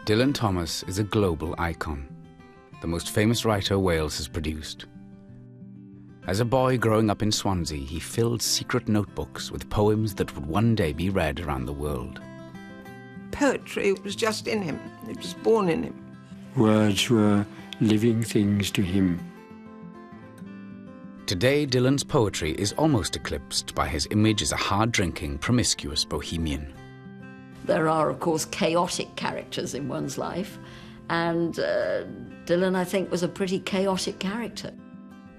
Dylan Thomas is a global icon, the most famous writer Wales has produced. As a boy growing up in Swansea, he filled secret notebooks with poems that would one day be read around the world. Poetry was just in him. It was born in him. Words were living things to him. Today, Dylan's poetry is almost eclipsed by his image as a hard-drinking, promiscuous bohemian. There are, of course, chaotic characters in one's life, and Dylan, I think, was a pretty chaotic character.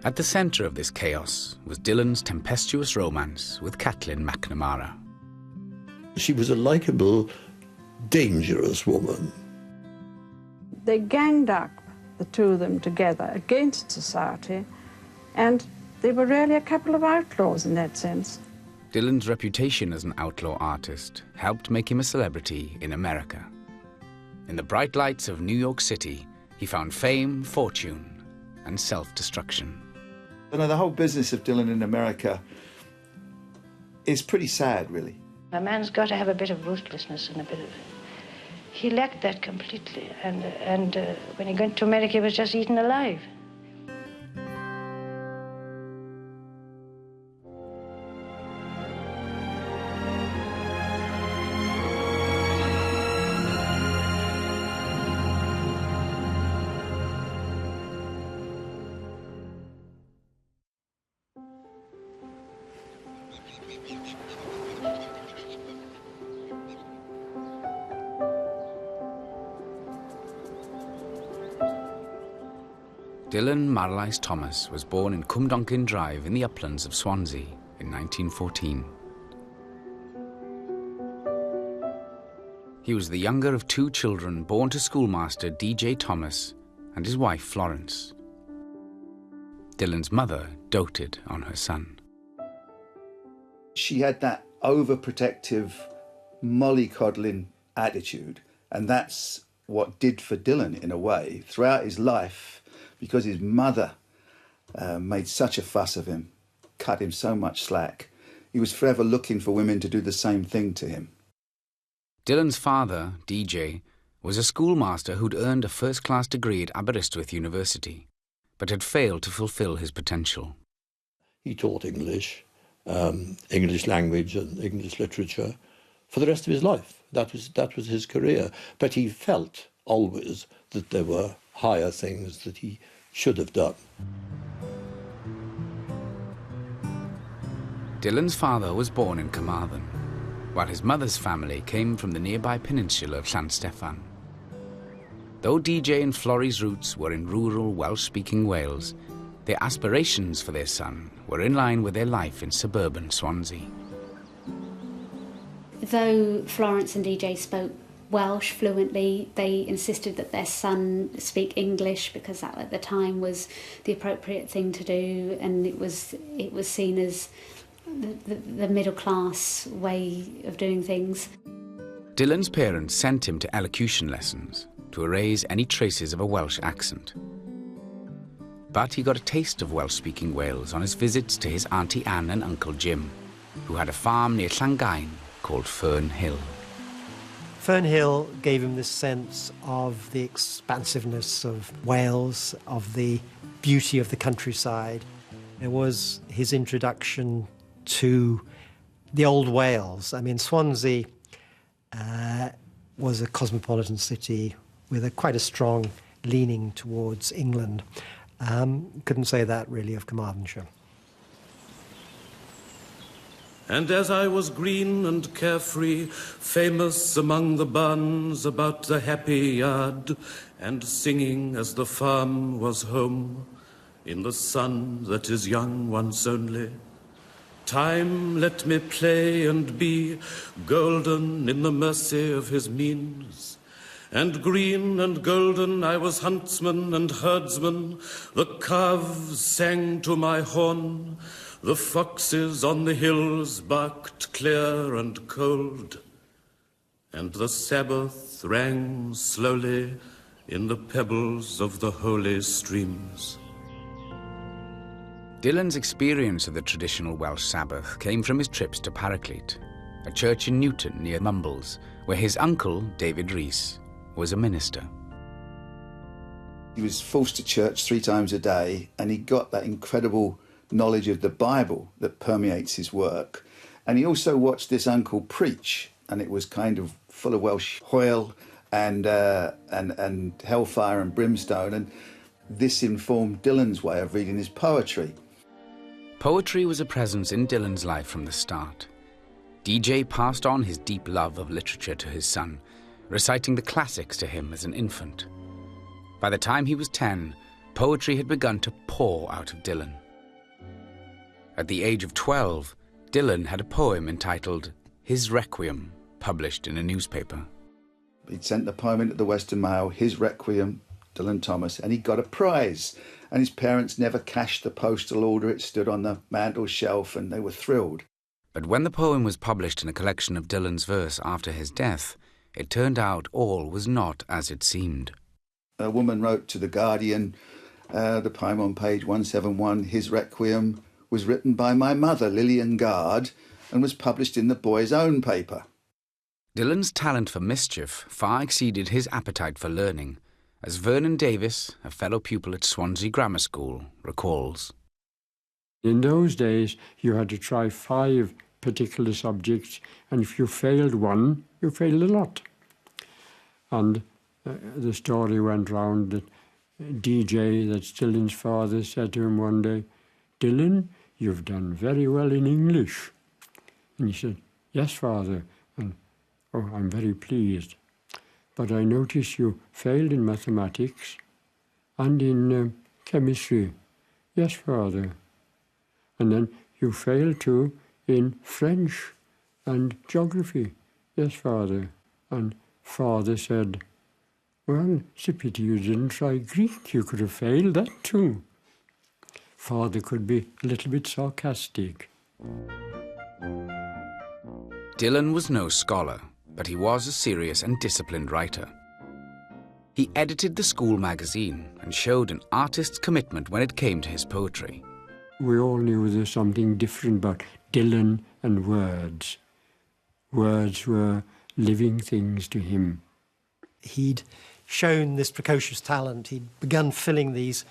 At the centre of this chaos was Dylan's tempestuous romance with Caitlin McNamara. She was a likeable, dangerous woman. They ganged up, the two of them together, against society, and they were really a couple of outlaws in that sense. Dylan's reputation as an outlaw artist helped make him a celebrity in America. In the bright lights of New York City, he found fame, fortune, and self-destruction. You know, the whole business of Dylan in America is pretty sad, really. A man's got to have a bit of ruthlessness and a bit of... He lacked that completely, and when he went to America, he was just eaten alive. Dylan Marlais Thomas was born in Cwmdonkin Drive in the uplands of Swansea in 1914. He was the younger of two children born to schoolmaster D.J. Thomas and his wife Florence. Dylan's mother doted on her son. She had that overprotective, mollycoddling attitude, and that's what did for Dylan, in a way, throughout his life, because his mother made such a fuss of him, cut him so much slack. He was forever looking for women to do the same thing to him. Dylan's father, DJ, was a schoolmaster who'd earned a first-class degree at Aberystwyth University, but had failed to fulfill his potential. He taught English, English language and English literature for the rest of his life. That was his career. But he felt always that there were higher things that he should have done. Dylan's father was born in Carmarthen, while his mother's family came from the nearby peninsula of Llansteffan. Though DJ and Florrie's roots were in rural Welsh-speaking Wales, their aspirations for their son were in line with their life in suburban Swansea. Though Florence and DJ spoke Welsh fluently, they insisted that their son speak English because that at the time was the appropriate thing to do, and it was seen as the middle class way of doing things. Dylan's parents sent him to elocution lessons to erase any traces of a Welsh accent. But he got a taste of Welsh-speaking Wales on his visits to his Auntie Anne and Uncle Jim, who had a farm near Llangain called Fern Hill. Fern Hill gave him this sense of the expansiveness of Wales, of the beauty of the countryside. It was his introduction to the old Wales. I mean, Swansea was a cosmopolitan city with quite a strong leaning towards England. Couldn't say that really of Carmarthenshire. And as I was green and carefree, famous among the barns about the happy yard, and singing as the farm was home, in the sun that is young once only, time let me play and be, golden in the mercy of his means. And green and golden I was huntsman and herdsman, the calves sang to my horn, the foxes on the hills barked clear and cold, and the Sabbath rang slowly in the pebbles of the holy streams. Dylan's experience of the traditional Welsh Sabbath came from his trips to Paraclete, a church in Newton near Mumbles, where his uncle, David Rees, was a minister. He was forced to church 3 times a day, and he got that incredible knowledge of the Bible that permeates his work. And he also watched this uncle preach, and it was kind of full of Welsh hoel and hellfire and brimstone, and this informed Dylan's way of reading his poetry. Poetry was a presence in Dylan's life from the start. DJ passed on his deep love of literature to his son, reciting the classics to him as an infant. By the time he was 10, poetry had begun to pour out of Dylan. At the age of 12, Dylan had a poem entitled His Requiem, published in a newspaper. He'd sent the poem into the Western Mail, His Requiem, Dylan Thomas, and he got a prize. And his parents never cashed the postal order. It stood on the mantel shelf, and they were thrilled. But when the poem was published in a collection of Dylan's verse after his death, it turned out all was not as it seemed. A woman wrote to The Guardian, the poem on page 171, His Requiem, was written by my mother, Lillian Gard, and was published in the boy's own paper. Dylan's talent for mischief far exceeded his appetite for learning, as Vernon Davis, a fellow pupil at Swansea Grammar School, recalls. In those days, you had to try 5 particular subjects, and if you failed one, you failed a lot. And the story went round that DJ, that's Dylan's father, said to him one day, "Dylan, you've done very well in English." And he said, "Yes, father, and oh, I'm very pleased. But I notice you failed in mathematics and in chemistry." "Yes, father." "And then you failed too in French and geography." "Yes, father." And father said, "Well, it's a pity you didn't try Greek. You could have failed that too." Father could be a little bit sarcastic. Dylan was no scholar, but he was a serious and disciplined writer. He edited the school magazine and showed an artist's commitment when it came to his poetry. We all knew there was something different about Dylan and words. Words were living things to him. He'd shown this precocious talent. He'd begun filling these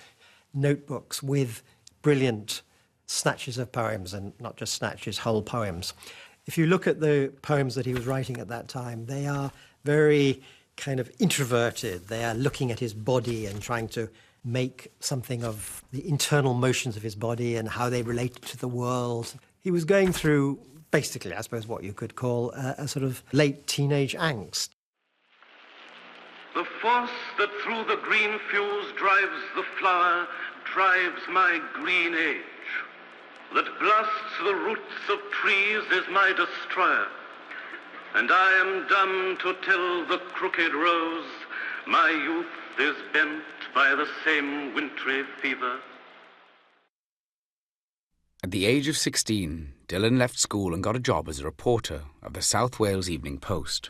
notebooks with brilliant snatches of poems, and not just snatches, whole poems. If you look at the poems that he was writing at that time, they are very kind of introverted. They are looking at his body and trying to make something of the internal motions of his body and how they relate to the world. He was going through, basically, I suppose, what you could call a sort of late teenage angst. The force that through the green fuse drives the flower drives my green age. That blasts the roots of trees is my destroyer. And I am dumb to tell the crooked rose my youth is bent by the same wintry fever. At the age of 16, Dylan left school and got a job as a reporter of the South Wales Evening Post.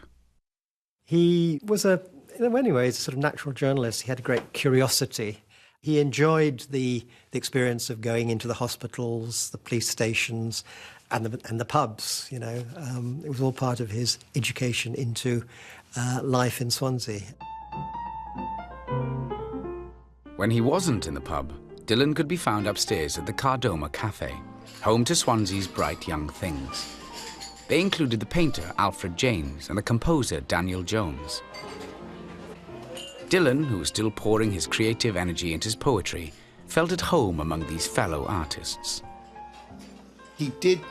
He was in many ways, a sort of natural journalist. He had a great curiosity. He enjoyed the experience of going into the hospitals, the police stations, and the pubs. You know, it was all part of his education into life in Swansea. When he wasn't in the pub, Dylan could be found upstairs at the Cardoma Cafe, home to Swansea's bright young things. They included the painter Alfred James and the composer Daniel Jones. Dylan, who was still pouring his creative energy into his poetry, felt at home among these fellow artists. He did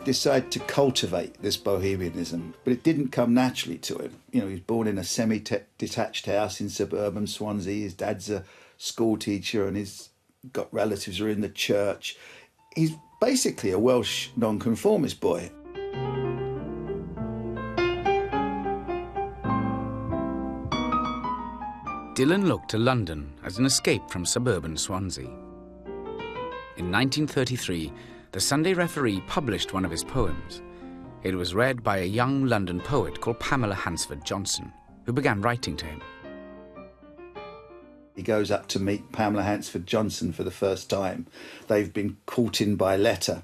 decide to cultivate this bohemianism, but it didn't come naturally to him. You know, he was born in a semi-detached house in suburban Swansea. His dad's a school teacher and he's got relatives who are in the church. He's basically a Welsh nonconformist boy. Dylan looked to London as an escape from suburban Swansea. In 1933, the Sunday Referee published one of his poems. It was read by a young London poet called Pamela Hansford Johnson, who began writing to him. He goes up to meet Pamela Hansford Johnson for the first time. They've been courting by letter.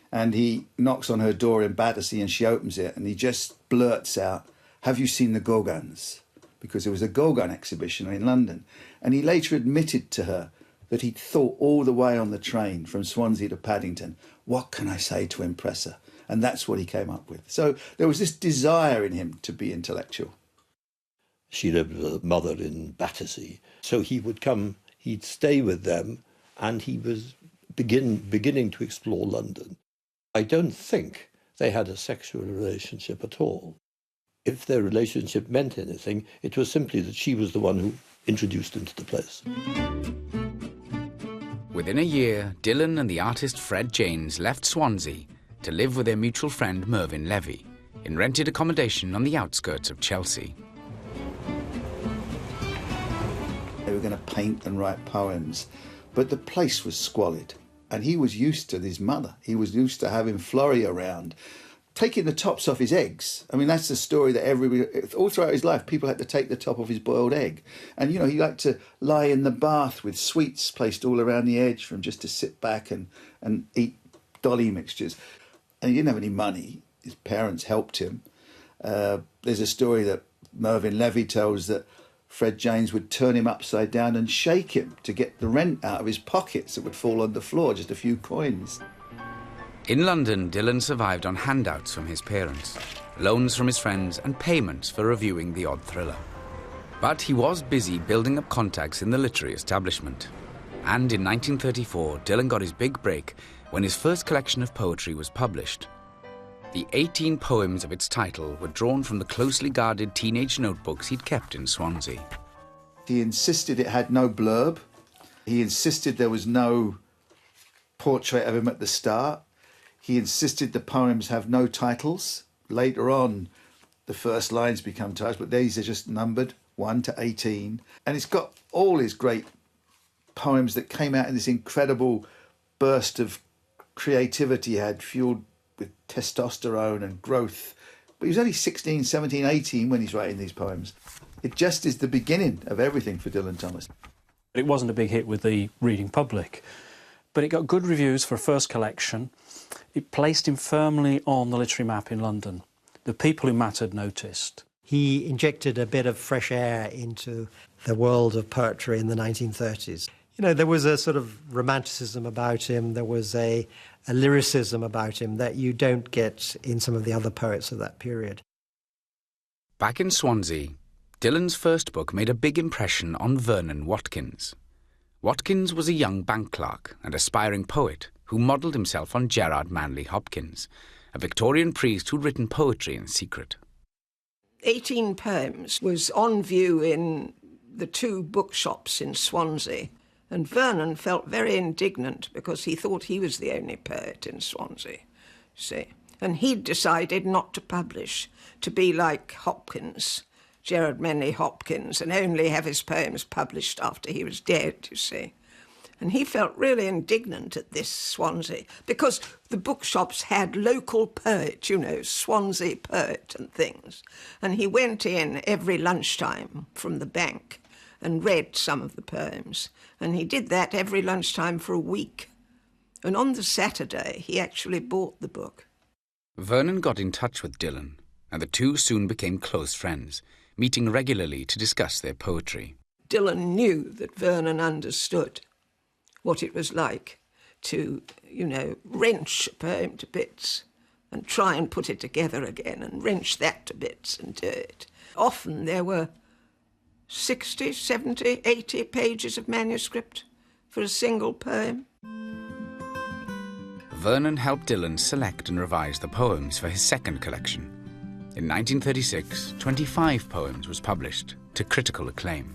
And he knocks on her door in Battersea and she opens it and he just blurts out, "Have you seen the Gorgons?" because there was a Gorgon exhibition in London. And he later admitted to her that he'd thought all the way on the train from Swansea to Paddington, what can I say to impress her? And that's what he came up with. So there was this desire in him to be intellectual. She lived with her mother in Battersea. So he would come, he'd stay with them, and he was beginning to explore London. I don't think they had a sexual relationship at all. If their relationship meant anything, it was simply that she was the one who introduced him to the place. Within a year, Dylan and the artist Fred Janes left Swansea to live with their mutual friend Mervyn Levy in rented accommodation on the outskirts of Chelsea. They were going to paint and write poems, but the place was squalid, and he was used to his mother. He was used to having Florrie around, taking the tops off his eggs. I mean, that's the story that everybody, all throughout his life, people had to take the top off his boiled egg. And, you know, he liked to lie in the bath with sweets placed all around the edge for him just to sit back and eat dolly mixtures. And he didn't have any money. His parents helped him. There's a story that Mervyn Levy tells that Fred Janes would turn him upside down and shake him to get the rent out of his pockets that would fall on the floor, just a few coins. In London, Dylan survived on handouts from his parents, loans from his friends and payments for reviewing the odd thriller. But he was busy building up contacts in the literary establishment. And in 1934, Dylan got his big break when his first collection of poetry was published. The 18 poems of its title were drawn from the closely guarded teenage notebooks he'd kept in Swansea. He insisted it had no blurb. He insisted there was no portrait of him at the start. He insisted the poems have no titles. Later on, the first lines become titles, but these are just numbered 1 to 18. And it's got all his great poems that came out in this incredible burst of creativity he had, fueled with testosterone and growth. But he was only 16, 17, 18 when he's writing these poems. It just is the beginning of everything for Dylan Thomas. It wasn't a big hit with the reading public, but it got good reviews for a first collection. It placed him firmly on the literary map in London. The people who mattered noticed. He injected a bit of fresh air into the world of poetry in the 1930s. You know, there was a sort of romanticism about him, there was a lyricism about him that you don't get in some of the other poets of that period. Back in Swansea, Dylan's first book made a big impression on Vernon Watkins. Watkins was a young bank clerk and aspiring poet who modelled himself on Gerard Manley Hopkins, a Victorian priest who'd written poetry in secret. 18 poems was on view in the 2 bookshops in Swansea, and Vernon felt very indignant because he thought he was the only poet in Swansea, see. And he'd decided not to publish, to be like Hopkins, Gerard Manley Hopkins, and only have his poems published after he was dead, you see. And he felt really indignant at this Swansea, because the bookshops had local poet, you know, Swansea poet and things. And he went in every lunchtime from the bank and read some of the poems. And he did that every lunchtime for a week. And on the Saturday, he actually bought the book. Vernon got in touch with Dylan, and the two soon became close friends, meeting regularly to discuss their poetry. Dylan knew that Vernon understood what it was like to, you know, wrench a poem to bits and try and put it together again and wrench that to bits and do it. Often there were 60, 70, 80 pages of manuscript for a single poem. Vernon helped Dylan select and revise the poems for his second collection. In 1936, 25 poems was published, to critical acclaim.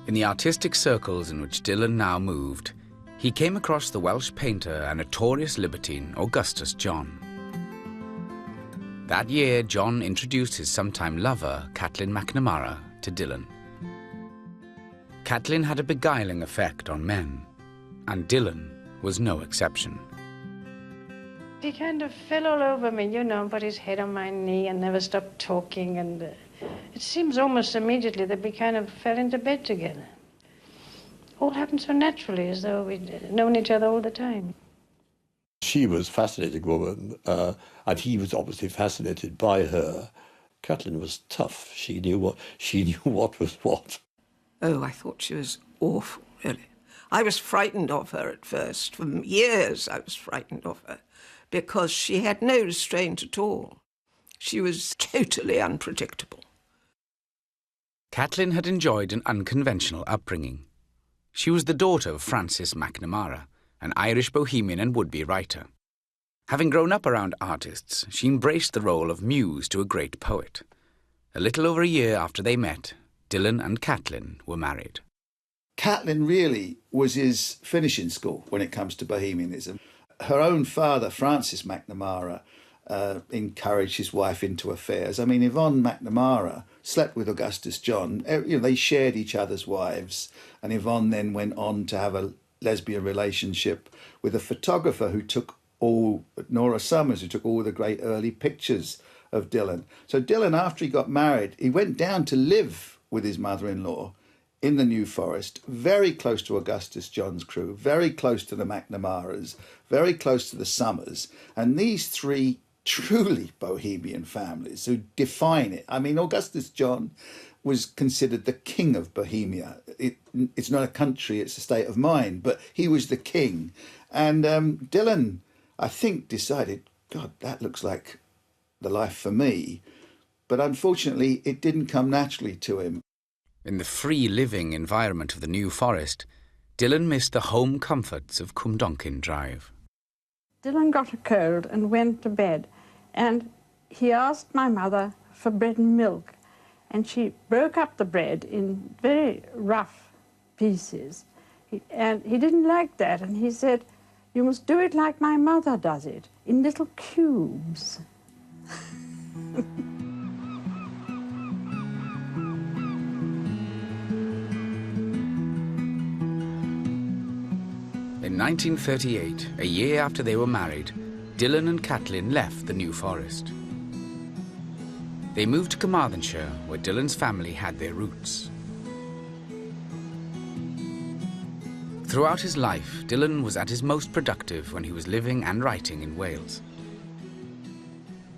In the artistic circles in which Dylan now moved, he came across the Welsh painter and notorious libertine Augustus John. That year, John introduced his sometime lover, Caitlin McNamara, to Dylan. Caitlin had a beguiling effect on men, and Dylan was no exception. He kind of fell all over me, you know, put his head on my knee and never stopped talking, and it seems almost immediately that we kind of fell into bed together. All happened so naturally, as though we'd known each other all the time. She was a fascinating woman, and he was obviously fascinated by her. Kathleen was tough. She knew what was what. Oh, I thought she was awful, really. I was frightened of her at first. For years I was frightened of her because she had no restraint at all. She was totally unpredictable. Kathleen had enjoyed an unconventional upbringing. She was the daughter of Francis McNamara, an Irish bohemian and would-be writer. Having grown up around artists, she embraced the role of muse to a great poet. A little over a year after they met, Dylan and Kathleen were married. Kathleen really was his finishing school when it comes to bohemianism. Her own father, Francis McNamara, encouraged his wife into affairs. I mean, Yvonne McNamara slept with Augustus John. They shared each other's wives, and Yvonne then went on to have a lesbian relationship with a photographer who took Nora Summers, who took all the great early pictures of Dylan. So Dylan, after he got married, he went down to live with his mother-in-law in the New Forest, very close to Augustus John's crew, very close to the McNamaras, very close to the Summers. And these three truly bohemian families who define it. I mean, Augustus John was considered the king of Bohemia. It's not a country, it's a state of mind, but he was the king. And Dylan, I think, decided, God, that looks like the life for me. But unfortunately, it didn't come naturally to him. In the free-living environment of the New Forest, Dylan missed the home comforts of Cwmdonkin Drive. Dylan got a cold and went to bed, and he asked my mother for bread and milk, and she broke up the bread in very rough pieces. And he didn't like that, and he said, "You must do it like my mother does it, in little cubes." In 1938, a year after they were married, Dylan and Kathleen left the New Forest. They moved to Carmarthenshire, where Dylan's family had their roots. Throughout his life, Dylan was at his most productive when he was living and writing in Wales.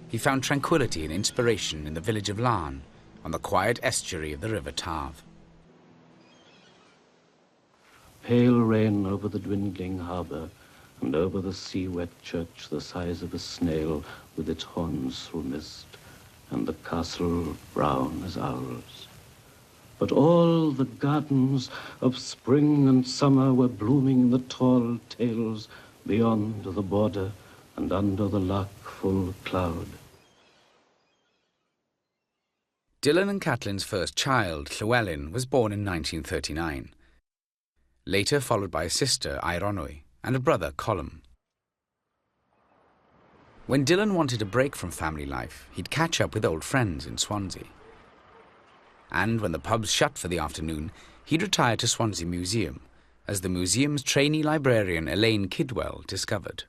He found tranquility and inspiration in the village of Larne, on the quiet estuary of the River Taf. Pale rain over the dwindling harbour, and over the sea-wet church the size of a snail with its horns through mist, and the castle brown as owls. But all the gardens of spring and summer were blooming in the tall tales beyond the border and under the lark-full cloud. Dylan and Kathleen's first child, Llywelyn, was born in 1939. Later followed by a sister, Ironwy, and a brother, Colm. When Dylan wanted a break from family life, he'd catch up with old friends in Swansea. And when the pubs shut for the afternoon, he'd retire to Swansea Museum, as the museum's trainee librarian Elaine Kidwell discovered.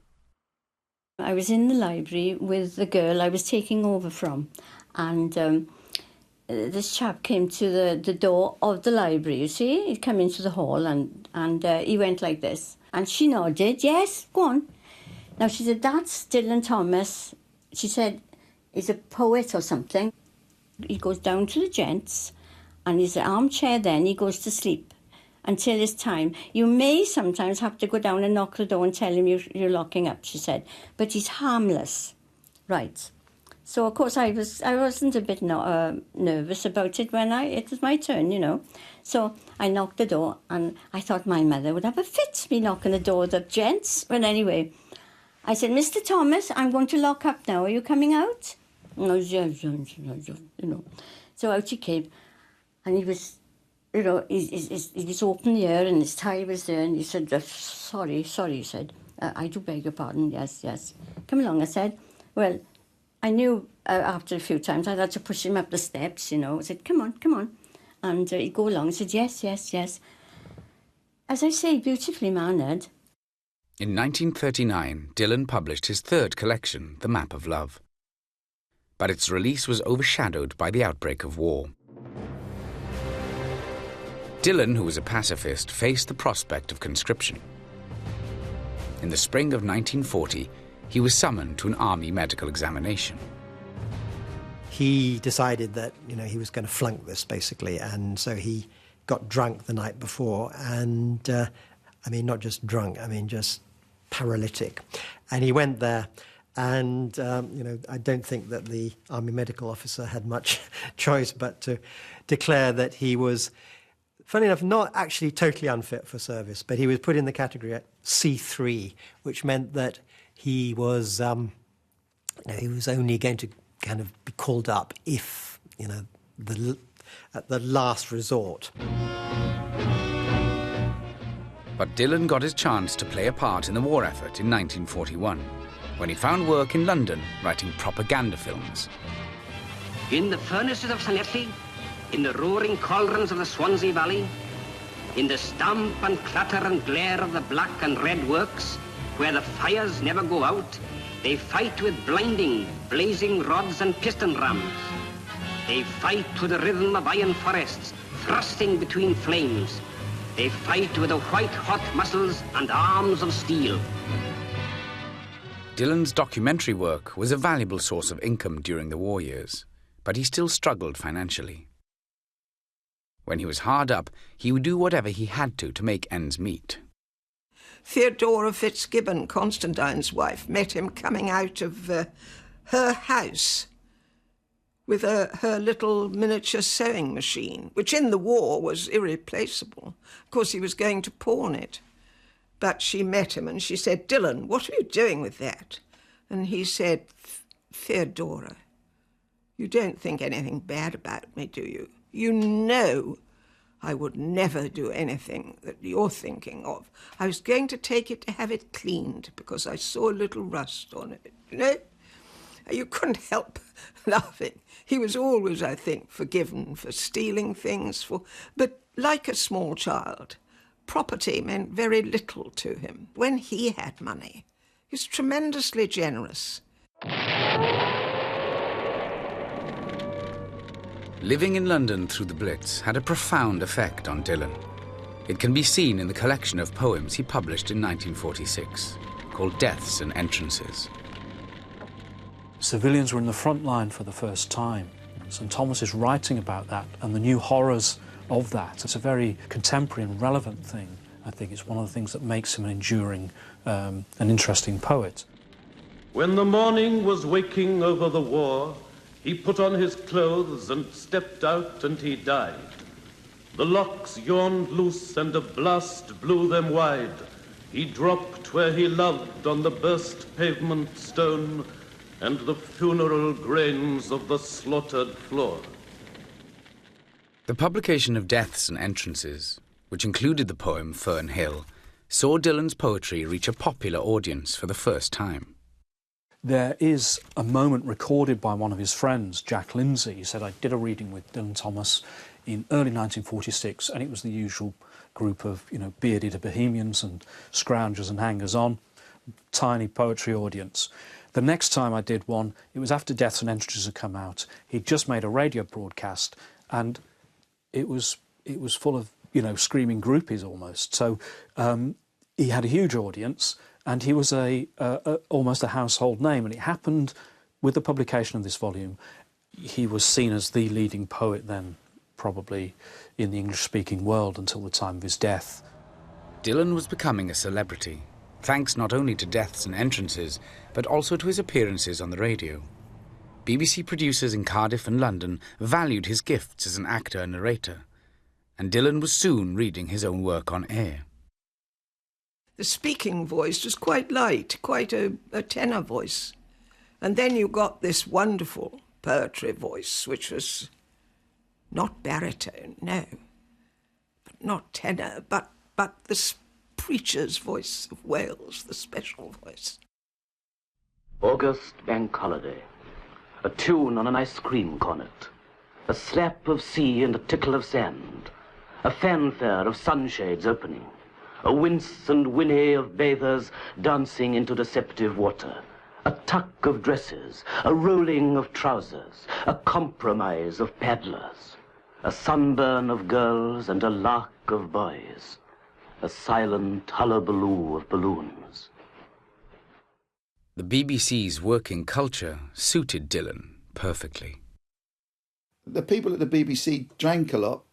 I was in the library with the girl I was taking over from, and this chap came to the door of the library, you see. He'd come into the hall and he went like this. And she nodded, yes, go on. Now, she said, that's Dylan Thomas. She said, he's a poet or something. He goes down to the gents, and he's an armchair then, he goes to sleep until his time. You may sometimes have to go down and knock the door and tell him you're locking up, she said. But he's harmless. Right. So, of course, I wasn't a bit nervous about it when it was my turn, you know. So I knocked the door, and I thought my mother would have a fit, me knocking the door of the gents. But anyway, I said, Mr. Thomas, I'm going to lock up now. Are you coming out? No, yes, you know. So out he came, and he was, you know, he was open here, and his tie was there, and he said, sorry, he said. I do beg your pardon, yes. Come along, I said. Well, I knew after a few times I'd had to push him up the steps, you know. I said, come on. And he'd go along. I said, yes. As I say, beautifully mannered. In 1939, Dylan published his third collection, The Map of Love. But its release was overshadowed by the outbreak of war. Dylan, who was a pacifist, faced the prospect of conscription. In the spring of 1940, he was summoned to an army medical examination. he decided that, he was going to flunk this, basically, and so he got drunk the night before, and, not just drunk, just paralytic. And he went there, and, I don't think that the Army medical officer had much choice but to declare that he was, funny enough, not actually totally unfit for service, but he was put in the category at C3, which meant that he was only going to kind of be called up if, at the last resort. But Dylan got his chance to play a part in the war effort in 1941, when he found work in London writing propaganda films. In the furnaces of Llanelli, in the roaring cauldrons of the Swansea Valley, in the stamp and clatter and glare of the black and red works, where the fires never go out, they fight with blinding, blazing rods and piston rams. They fight with the rhythm of iron forests, thrusting between flames. They fight with the white-hot muscles and arms of steel. Dylan's documentary work was a valuable source of income during the war years, but he still struggled financially. When he was hard up, he would do whatever he had to make ends meet. Theodora Fitzgibbon, Constantine's wife, met him coming out of her house with her little miniature sewing machine, which in the war was irreplaceable. Of course, he was going to pawn it. But she met him and she said, "Dylan, what are you doing with that?" And he said, "Theodora, you don't think anything bad about me, do you? You know I would never do anything that you're thinking of. I was going to take it to have it cleaned because I saw a little rust on it." You couldn't help laughing. He was always, I think, forgiven for stealing things, but like a small child, property meant very little to him. When he had money, he was tremendously generous. Living in London through the Blitz had a profound effect on Dylan. It can be seen in the collection of poems he published in 1946, called Deaths and Entrances. Civilians were in the front line for the first time. St Thomas is writing about that and the new horrors of that. It's a very contemporary and relevant thing. I think it's one of the things that makes him an enduring and interesting poet. When the morning was waking over the war, he put on his clothes and stepped out and he died. The locks yawned loose and a blast blew them wide. He dropped where he loved on the burst pavement stone and the funeral grains of the slaughtered floor. The publication of Deaths and Entrances, which included the poem Fern Hill, saw Dylan's poetry reach a popular audience for the first time. There is a moment recorded by one of his friends, Jack Lindsay. He said, "I did a reading with Dylan Thomas in early 1946, and it was the usual group of, bearded bohemians and scroungers and hangers-on, tiny poetry audience. The next time I did one, it was after Deaths and Entrances had come out. He'd just made a radio broadcast, and it was full of, screaming groupies almost. So he had a huge audience, and he was almost a household name. And it happened with the publication of this volume. He was seen as the leading poet then, probably in the English-speaking world until the time of his death. Dylan was becoming a celebrity, thanks not only to Deaths and Entrances, but also to his appearances on the radio. BBC producers in Cardiff and London valued his gifts as an actor and narrator, and Dylan was soon reading his own work on air. The speaking voice was quite light, quite a tenor voice. And then you got this wonderful poetry voice, which was not baritone, no, but not tenor, but the preacher's voice of Wales, the special voice. August bank holiday. A tune on an ice cream cornet. A slap of sea and a tickle of sand. A fanfare of sunshades opening. A wince and whinny of bathers dancing into deceptive water. A tuck of dresses, a rolling of trousers, a compromise of paddlers. A sunburn of girls and a lark of boys. A silent hullabaloo of balloons. The BBC's working culture suited Dylan perfectly. The people at the BBC drank a lot.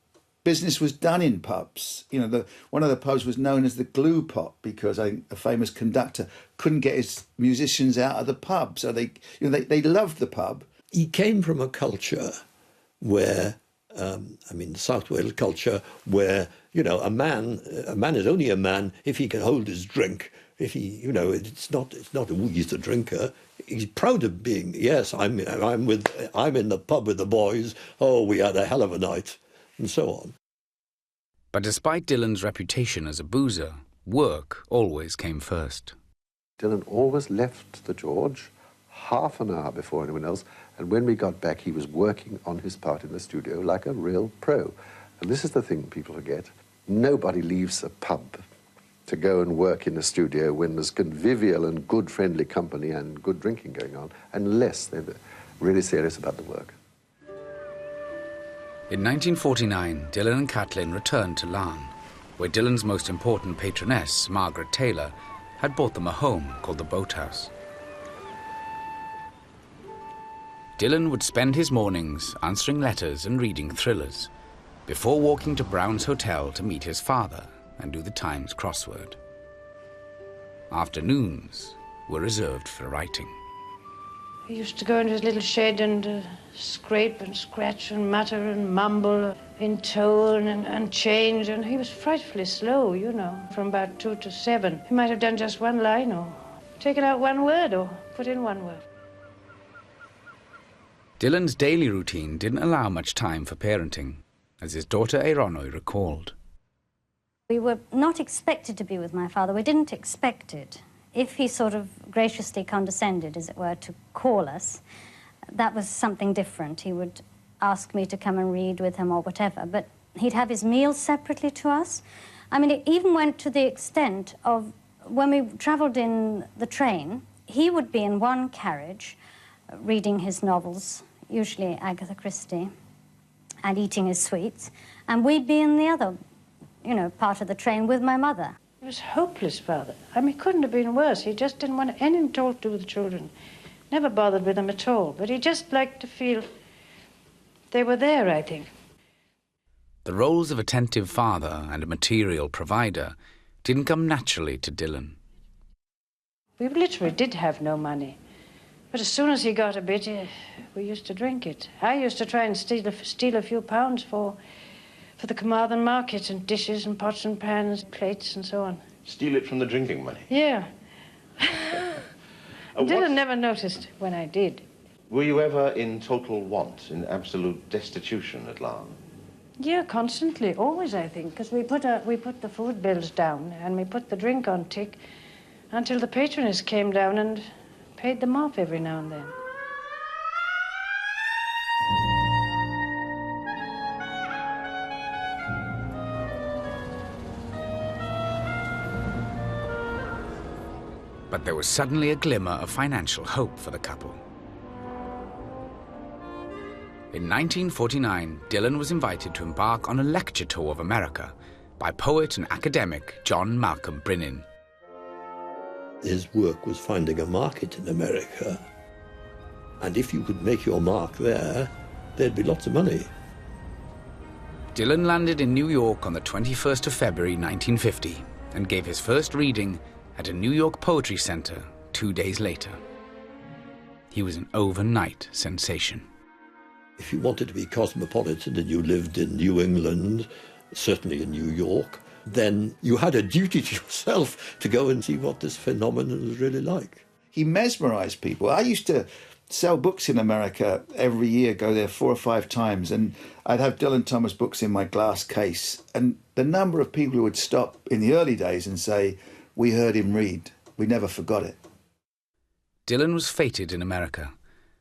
Business was done in pubs. You know, one of the pubs was known as the Glue Pot because a famous conductor couldn't get his musicians out of the pub. So they loved the pub. He came from a culture where, South Wales culture, where, you know, a man is only a man if he can hold his drink. If he, you know, it's not, oh, he's a drinker. He's proud of being, yes, I'm in the pub with the boys. Oh, we had a hell of a night. And so on. But despite Dylan's reputation as a boozer, work always came first. Dylan always left the George half an hour before anyone else, and when we got back, he was working on his part in the studio like a real pro. And this is the thing people forget. Nobody leaves a pub to go and work in a studio when there's convivial and good friendly company and good drinking going on, unless they're really serious about the work. In 1949, Dylan and Kathleen returned to Larne, where Dylan's most important patroness, Margaret Taylor, had bought them a home called the Boathouse. Dylan would spend his mornings answering letters and reading thrillers, before walking to Brown's Hotel to meet his father and do the Times crossword. Afternoons were reserved for writing. He used to go into his little shed and scrape and scratch and mutter and mumble in tone and change, and he was frightfully slow, you know, from about 2 to 7. He might have done just one line or taken out one word or put in one word. Dylan's daily routine didn't allow much time for parenting, as his daughter Eronwy recalled. We were not expected to be with my father. We didn't expect it. If he sort of graciously condescended, as it were, to call us, that was something different. He would ask me to come and read with him or whatever, but he'd have his meals separately to us. I mean, it even went to the extent of when we travelled in the train, he would be in one carriage reading his novels, usually Agatha Christie, and eating his sweets, and we'd be in the other, you know, part of the train with my mother. He was hopeless, father. I mean, it couldn't have been worse. He just didn't want anything at all to do with the children. Never bothered with them at all. But he just liked to feel they were there, I think. The roles of attentive father and a material provider didn't come naturally to Dylan. We literally did have no money. But as soon as he got a bit, we used to drink it. I used to try and steal a few pounds for the Carmarthen market, and dishes and pots and pans, plates and so on. Steal it from the drinking money? Yeah. Dylan never noticed when I did. Were you ever in total want, in absolute destitution at Larne? Yeah, constantly, always, I think, because we put the food bills down and we put the drink on tick until the patroness came down and paid them off every now and then. But there was suddenly a glimmer of financial hope for the couple. In 1949, Dylan was invited to embark on a lecture tour of America by poet and academic John Malcolm Brinnin. His work was finding a market in America, and if you could make your mark there, there'd be lots of money. Dylan landed in New York on the 21st of February 1950 and gave his first reading at a New York Poetry Center 2 days later. He was an overnight sensation. If you wanted to be cosmopolitan and you lived in New England, certainly in New York, then you had a duty to yourself to go and see what this phenomenon was really like. He mesmerised people. I used to sell books in America every year, go there 4 or 5 times, and I'd have Dylan Thomas books in my glass case. And the number of people who would stop in the early days and say, "We heard him read. We never forgot it." Dylan was fated in America,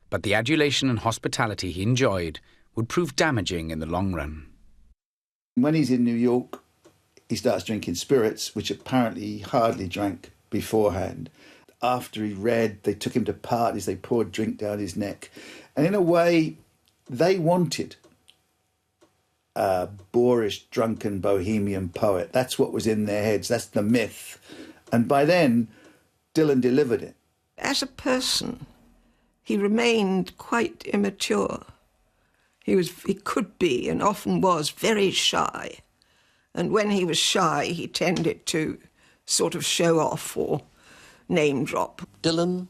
but the adulation and hospitality he enjoyed would prove damaging in the long run. When he's in New York, he starts drinking spirits, which apparently he hardly drank beforehand. After he read, they took him to parties, they poured drink down his neck. And in a way, they wanted a boorish, drunken, bohemian poet. That's what was in their heads. That's the myth. And by then, Dylan delivered it. As a person, he remained quite immature. He could be, and often was, very shy. And when he was shy, he tended to sort of show off or name drop. Dylan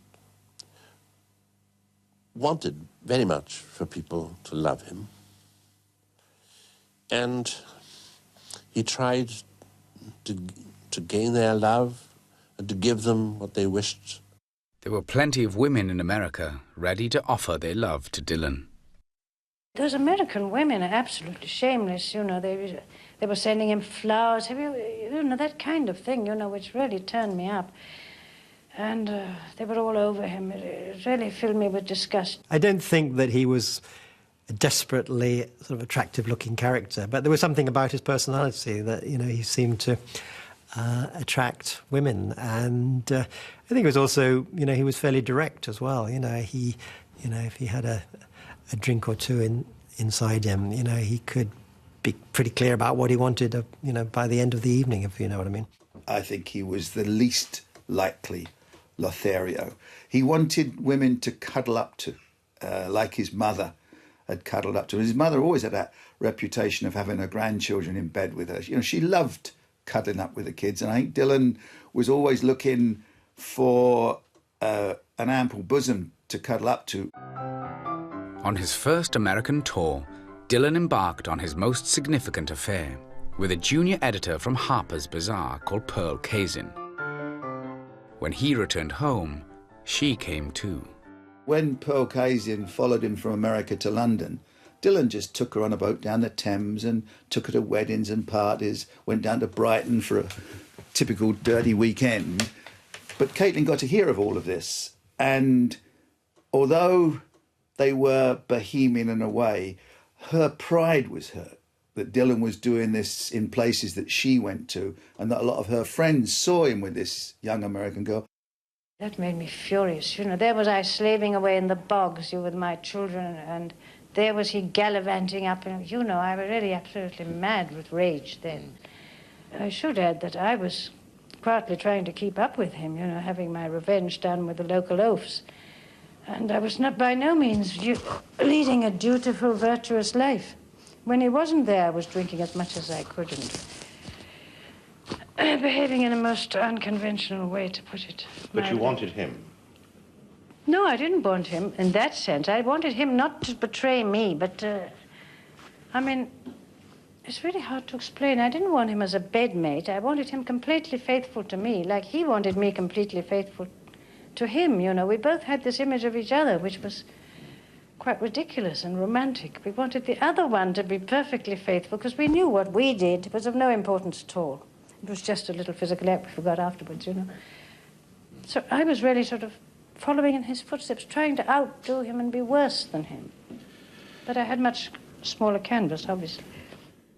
wanted very much for people to love him. And he tried to gain their love and to give them what they wished. There were plenty of women in America ready to offer their love to Dylan. Those American women are absolutely shameless, you know. They were sending him flowers, you know, that kind of thing, you know, which really turned me up. And they were all over him. It really filled me with disgust. I don't think that he was a desperately sort of attractive-looking character, but there was something about his personality that, you know, he seemed to attract women. And I think it was also, you know, he was fairly direct as well. You know, if he had a drink or two inside him, you know, he could be pretty clear about what he wanted, you know, by the end of the evening, if you know what I mean. I think he was the least likely Lothario. He wanted women to cuddle up to, like his mother had cuddled up to. His mother always had that reputation of having her grandchildren in bed with her. You know, she loved cuddling up with the kids, and I think Dylan was always looking for an ample bosom to cuddle up to. On his first American tour, Dylan embarked on his most significant affair with a junior editor from Harper's Bazaar called Pearl Kazin. When he returned home, she came too. When Pearl Kazin followed him from America to London, Dylan just took her on a boat down the Thames and took her to weddings and parties, went down to Brighton for a typical dirty weekend. But Caitlin got to hear of all of this, and although they were bohemian in a way, her pride was hurt that Dylan was doing this in places that she went to, and that a lot of her friends saw him with this young American girl. That made me furious. You know, there was I slaving away in the bogs, with my children, and there was he gallivanting up, and, you know, I was really absolutely mad with rage then. I should add that I was partly trying to keep up with him, you know, having my revenge done with the local oafs. And I was not by no means leading a dutiful, virtuous life. When he wasn't there, I was drinking as much as I could and behaving in a most unconventional way, to put it. But you wanted him? No, I didn't want him in that sense. I wanted him not to betray me, but, I mean, it's really hard to explain. I didn't want him as a bedmate. I wanted him completely faithful to me, like he wanted me completely faithful to him, you know. We both had this image of each other, which was quite ridiculous and romantic. We wanted the other one to be perfectly faithful because we knew what we did was of no importance at all. It was just a little physical act we forgot afterwards, you know. So I was really sort of following in his footsteps, trying to outdo him and be worse than him. But I had much smaller canvas, obviously.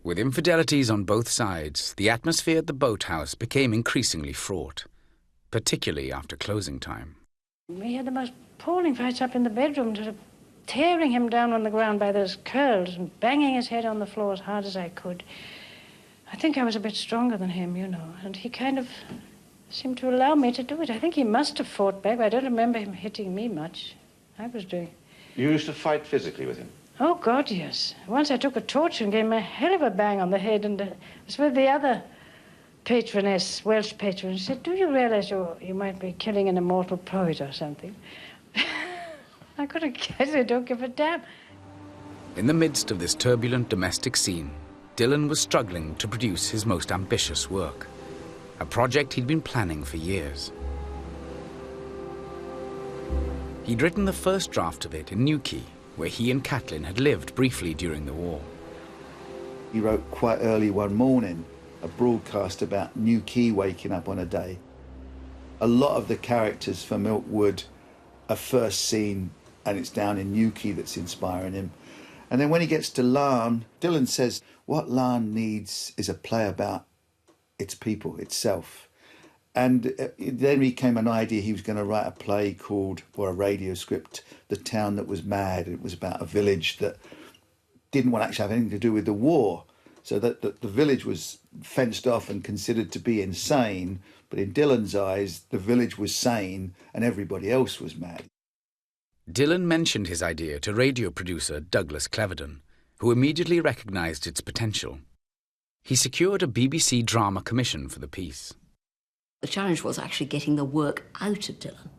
With infidelities on both sides, the atmosphere at the boathouse became increasingly fraught, particularly after closing time. We had the most appalling fights up in the bedroom, sort of tearing him down on the ground by those curls and banging his head on the floor as hard as I could. I think I was a bit stronger than him, you know, and he kind of seemed to allow me to do it. I think he must have fought back, but I don't remember him hitting me much. I was doing... You used to fight physically with him? Oh, God, yes. Once I took a torch and gave him a hell of a bang on the head, and it was with the other patroness, Welsh patron. She said, "Do you realize you might be killing an immortal poet or something?" I couldn't get it. I don't give a damn. In the midst of this turbulent domestic scene, Dylan was struggling to produce his most ambitious work, a project he'd been planning for years. He'd written the first draft of it in Newquay, where he and Caitlin had lived briefly during the war. He wrote quite early one morning a broadcast about Newquay waking up on a day. A lot of the characters for Milkwood are first seen, and it's down in Newquay that's inspiring him. And then when he gets to Larne, Dylan says, what Larne needs is a play about its people, itself. And then became an idea he was going to write a play called, or a radio script, The Town That Was Mad. It was about a village that didn't want to actually have anything to do with the war. So that the village was fenced off and considered to be insane, but in Dylan's eyes, the village was sane and everybody else was mad. Dylan mentioned his idea to radio producer Douglas Clevedon, who immediately recognised its potential. He secured a BBC drama commission for the piece. The challenge was actually getting the work out of Dylan,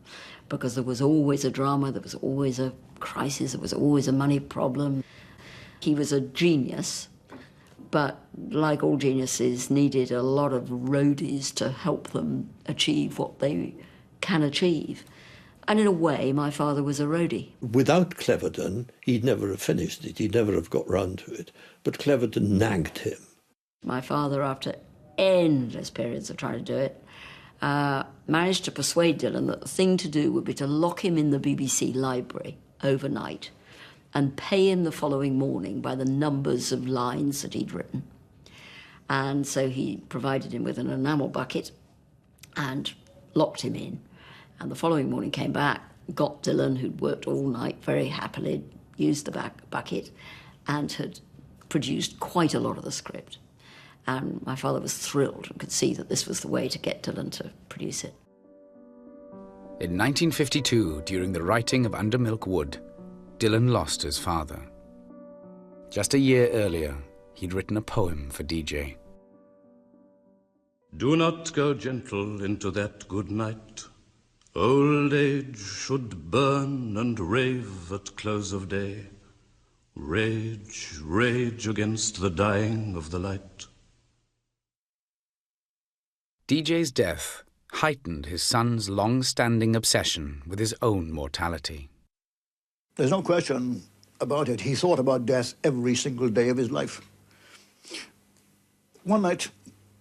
because there was always a drama, there was always a crisis, there was always a money problem. He was a genius, but like all geniuses, needed a lot of roadies to help them achieve what they can achieve. And in a way, my father was a roadie. Without Clevedon, he'd never have finished it. He'd never have got round to it. But Clevedon nagged him. My father, after endless periods of trying to do it, managed to persuade Dylan that the thing to do would be to lock him in the BBC library overnight and pay him the following morning by the numbers of lines that he'd written. And so he provided him with an enamel bucket and locked him in. And the following morning came back, got Dylan, who'd worked all night very happily, used the bucket, and had produced quite a lot of the script. And my father was thrilled and could see that this was the way to get Dylan to produce it. In 1952, during the writing of Under Milk Wood, Dylan lost his father. Just a year earlier, he'd written a poem for DJ. Do not go gentle into that good night. Old age should burn and rave at close of day. Rage, rage against the dying of the light. DJ's death heightened his son's long-standing obsession with his own mortality. There's no question about it. He thought about death every single day of his life. One night,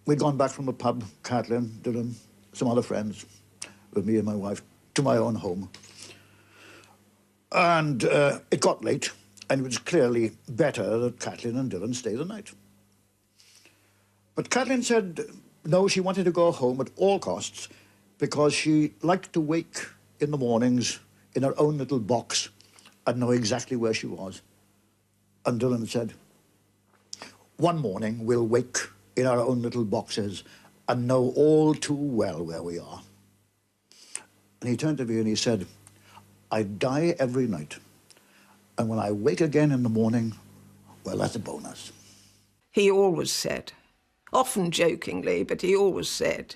we'd gone back from the pub, Caitlin, Dylan, some other friends, with me and my wife, to my own home. And it got late, and it was clearly better that Caitlin and Dylan stay the night. But Caitlin said no, she wanted to go home at all costs because she liked to wake in the mornings in her own little box and know exactly where she was. And Dylan said, one morning we'll wake in our own little boxes and know all too well where we are. And he turned to me and he said, I die every night. And when I wake again in the morning, well, that's a bonus. He always said, often jokingly, but he always said,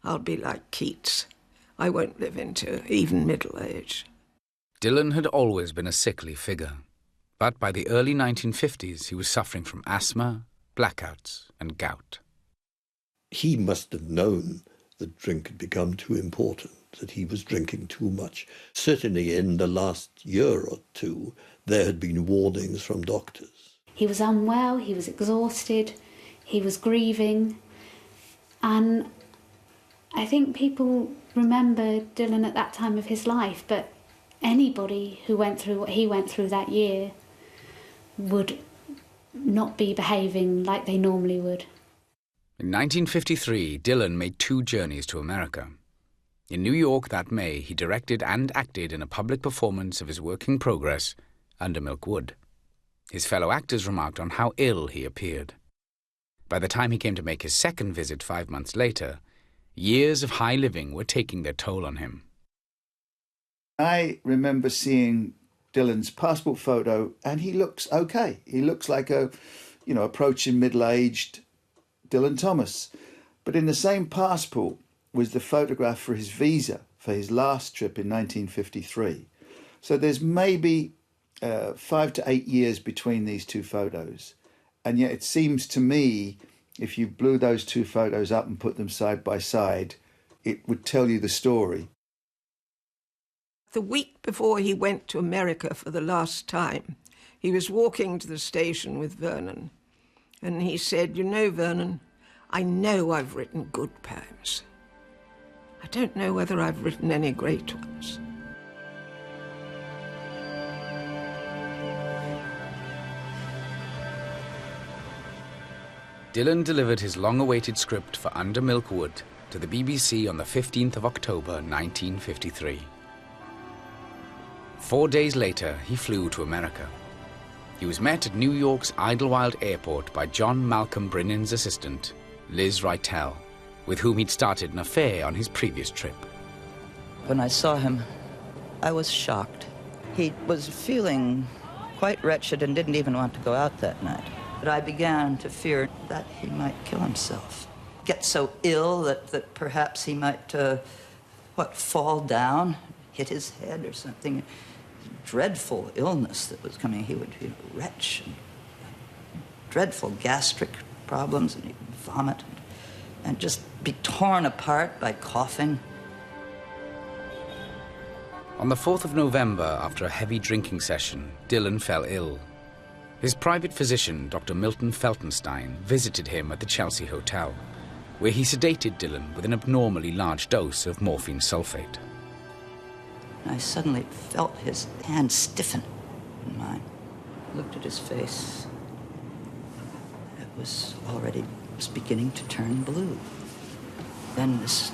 I'll be like Keats. I won't live into even middle age. Dylan had always been a sickly figure, but by the early 1950s he was suffering from asthma, blackouts and gout. He must have known that drink had become too important, that he was drinking too much. Certainly in the last year or two, there had been warnings from doctors. He was unwell, he was exhausted, he was grieving, and I think people remember Dylan at that time of his life, but anybody who went through what he went through that year would not be behaving like they normally would. In 1953, Dylan made 2 journeys to America. In New York that May, he directed and acted in a public performance of his work in progress, Under Milk Wood. His fellow actors remarked on how ill he appeared. By the time he came to make his second visit 5 months later, years of high living were taking their toll on him. I remember seeing Dylan's passport photo, and he looks okay. He looks like a, approaching middle-aged Dylan Thomas. But in the same passport was the photograph for his visa for his last trip in 1953. So there's maybe 5 to 8 years between these 2 photos. And yet it seems to me, if you blew those 2 photos up and put them side by side, it would tell you the story. The week before he went to America for the last time, he was walking to the station with Vernon. And he said, Vernon, I know I've written good poems. I don't know whether I've written any great ones. Dylan delivered his long-awaited script for Under Milk Wood to the BBC on the 15th of October 1953. 4 days later, he flew to America. He was met at New York's Idlewild Airport by John Malcolm Brennan's assistant, Liz Rytell, with whom he'd started an affair on his previous trip. When I saw him, I was shocked. He was feeling quite wretched and didn't even want to go out that night. But I began to fear that he might kill himself, get so ill that perhaps he might, fall down, hit his head or something. Dreadful illness that was coming. He would retch, and dreadful gastric problems, and he'd vomit and just be torn apart by coughing. On the 4th of November, after a heavy drinking session, Dylan fell ill. His private physician, Dr. Milton Feltenstein, visited him at the Chelsea Hotel, where he sedated Dylan with an abnormally large dose of morphine sulfate. I suddenly felt his hand stiffen in mine. I looked at his face. It was beginning to turn blue. Then this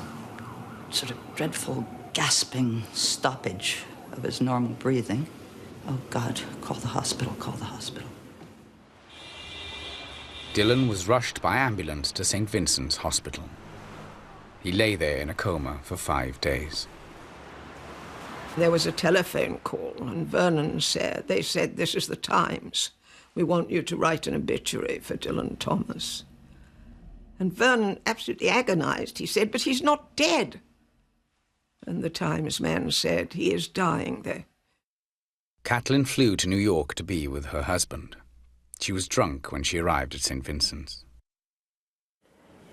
sort of dreadful gasping stoppage of his normal breathing. Oh, God, call the hospital, call the hospital. Dylan was rushed by ambulance to St. Vincent's Hospital. He lay there in a coma for 5 days. There was a telephone call, and Vernon said, this is the Times. We want you to write an obituary for Dylan Thomas. And Vernon, absolutely agonized, he said, but he's not dead. And the Times man said, he is dying there. Catelyn flew to New York to be with her husband. She was drunk when she arrived at St. Vincent's.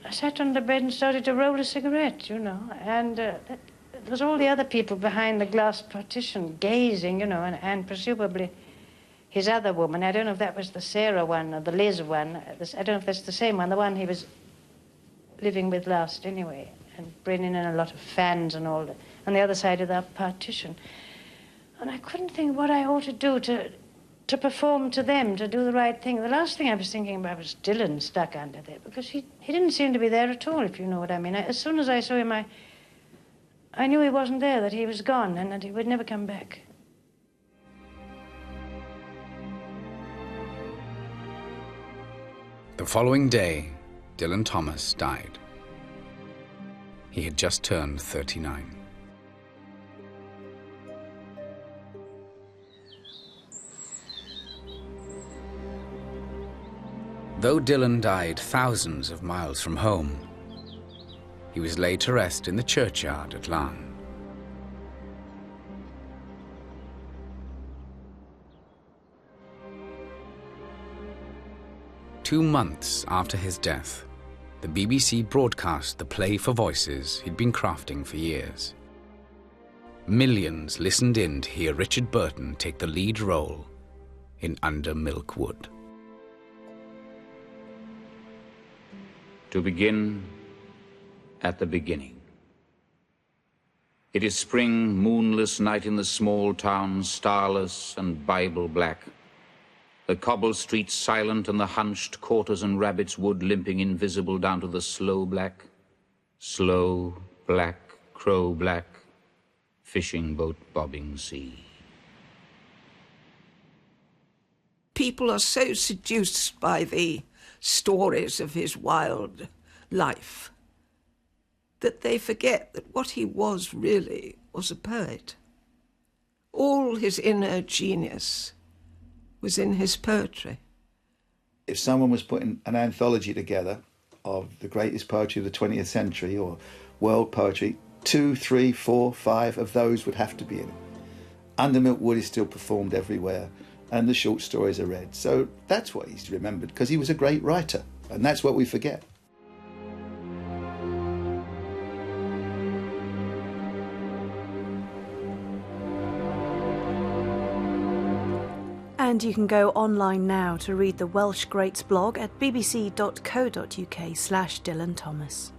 I sat on the bed and started to roll a cigarette, and there was all the other people behind the glass partition gazing, and presumably his other woman. I don't know if that was the Sarah one or the Liz one. I don't know if that's the same one, the one he was living with last anyway, and bringing in a lot of fans and all that, on the other side of that partition. And I couldn't think what I ought to do to perform to them, to do the right thing. The last thing I was thinking about was Dylan stuck under there, because he didn't seem to be there at all, if you know what I mean. As soon as I saw him, I knew he wasn't there, that he was gone, and that he would never come back. The following day, Dylan Thomas died. He had just turned 39. Though Dylan died thousands of miles from home, he was laid to rest in the churchyard at Larne. Two months after his death, the BBC broadcast the play for voices he'd been crafting for years. Millions listened in to hear Richard Burton take the lead role in Under Milk Wood. To begin at the beginning. It is spring, moonless night in the small town, starless and Bible black. The cobbled streets silent and the hunched quarters and rabbits wood limping invisible down to the slow black, crow black, fishing boat bobbing sea. People are so seduced by the stories of his wild life that they forget that what he was really was a poet. All his inner genius was in his poetry. If someone was putting an anthology together of the greatest poetry of the 20th century or world poetry, 2, 3, 4, 5 of those would have to be in it. Under Milk Wood is still performed everywhere, and the short stories are read. So that's what he's remembered, because he was a great writer, and that's what we forget. And you can go online now to read the Welsh Greats blog at bbc.co.uk/Dylan Thomas.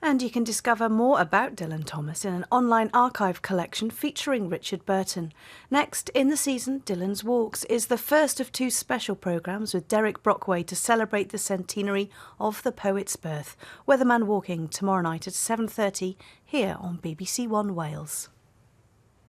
And you can discover more about Dylan Thomas in an online archive collection featuring Richard Burton. Next in the season, Dylan's Walks is the first of 2 special programmes with Derek Brockway to celebrate the centenary of the poet's birth. Weatherman Walking tomorrow night at 7:30 here on BBC One Wales.